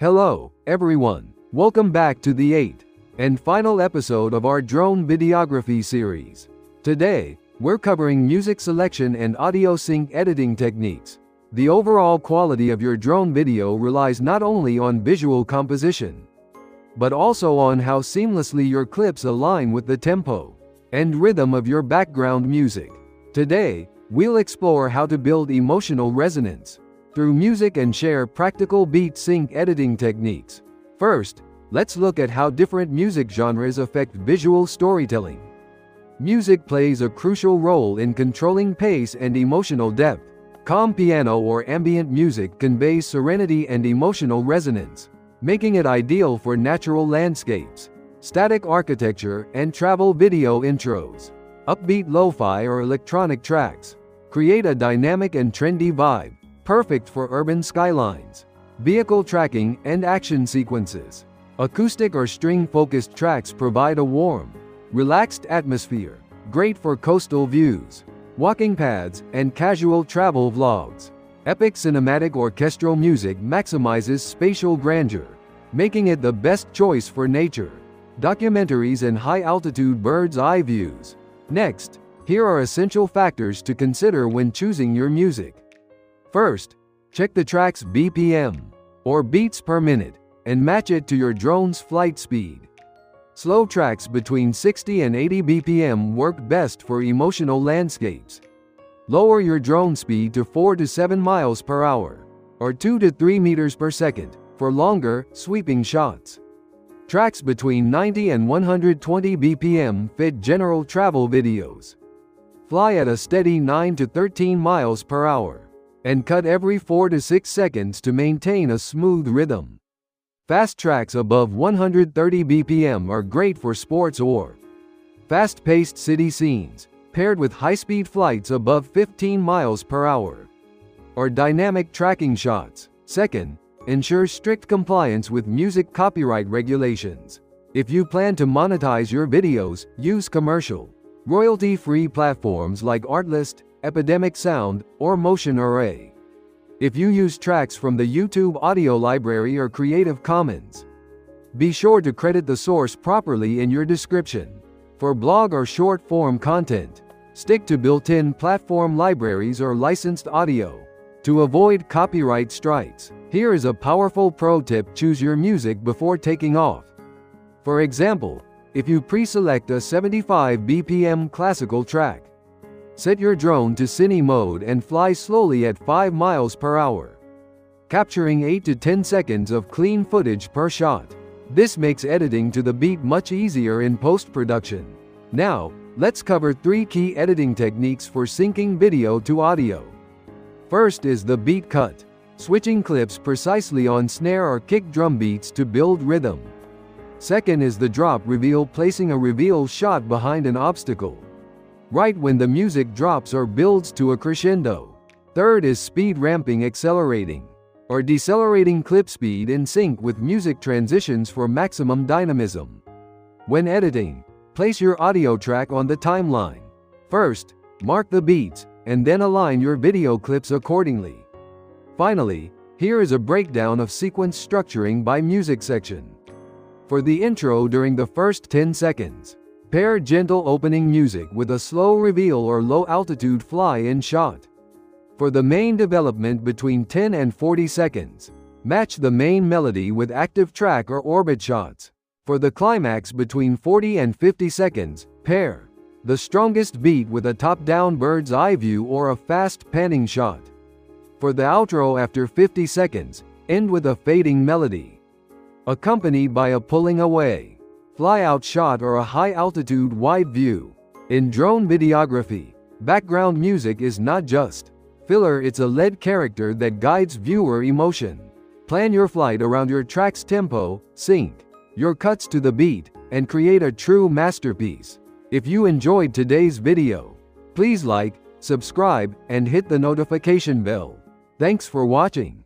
Hello, everyone. Welcome back to the 8th and final episode of our drone videography series. Today, we're covering music selection and audio sync editing techniques. The overall quality of your drone video relies not only on visual composition, but also on how seamlessly your clips align with the tempo and rhythm of your background music. Today, we'll explore how to build emotional resonance through music and share practical beat sync editing techniques. First, let's look at how different music genres affect visual storytelling. Music plays a crucial role in controlling pace and emotional depth. Calm piano or ambient music conveys serenity and emotional resonance, making it ideal for natural landscapes, static architecture, and travel video intros. Upbeat lo-fi or electronic tracks create a dynamic and trendy vibe, perfect for urban skylines, vehicle tracking, and action sequences. Acoustic or string-focused tracks provide a warm, relaxed atmosphere, great for coastal views, walking paths, and casual travel vlogs. Epic cinematic orchestral music maximizes spatial grandeur, making it the best choice for nature, documentaries, and high-altitude bird's-eye views. Next, here are essential factors to consider when choosing your music. First, check the track's BPM, or beats per minute, and match it to your drone's flight speed. Slow tracks between 60 and 80 BPM work best for emotional landscapes. Lower your drone speed to 4 to 7 miles per hour, or 2 to 3 meters per second, for longer, sweeping shots. Tracks between 90 and 120 BPM fit general travel videos. Fly at a steady 9 to 13 miles per hour, and cut every 4 to 6 seconds to maintain a smooth rhythm. Fast tracks above 130 BPM are great for sports or fast-paced city scenes, paired with high-speed flights above 15 miles per hour, or dynamic tracking shots. Second, ensure strict compliance with music copyright regulations. If you plan to monetize your videos, use commercial, royalty-free platforms like Artlist, Epidemic Sound, or Motion Array. If you use tracks from the YouTube audio library or Creative Commons, be sure to credit the source properly in your description. For blog or short-form content, stick to built-in platform libraries or licensed audio to avoid copyright strikes. Here is a powerful pro tip: choose your music before taking off. For example, if you pre-select a 75 BPM classical track, set your drone to cine mode and fly slowly at 5 miles per hour, capturing 8 to 10 seconds of clean footage per shot. This makes editing to the beat much easier in post-production. Now, let's cover 3 key editing techniques for syncing video to audio. First is the beat cut, switching clips precisely on snare or kick drum beats to build rhythm. Second is the drop reveal, placing a reveal shot behind an obstacle, right when the music drops or builds to a crescendo. Third is speed ramping, accelerating or decelerating clip speed in sync with music transitions for maximum dynamism. When editing, place your audio track on the timeline. First, mark the beats, and then align your video clips accordingly. Finally, here is a breakdown of sequence structuring by music section. For the intro, during the first 10 seconds, pair gentle opening music with a slow reveal or low-altitude fly-in shot. For the main development between 10 and 40 seconds, match the main melody with active track or orbit shots. For the climax between 40 and 50 seconds, pair the strongest beat with a top-down bird's-eye view or a fast panning shot. For the outro after 50 seconds, end with a fading melody, accompanied by a pulling away fly-out shot or a high-altitude wide view. In drone videography, background music is not just filler, it's a lead character that guides viewer emotion. Plan your flight around your track's tempo, sync your cuts to the beat, and create a true masterpiece. If you enjoyed today's video, please like, subscribe, and hit the notification bell. Thanks for watching.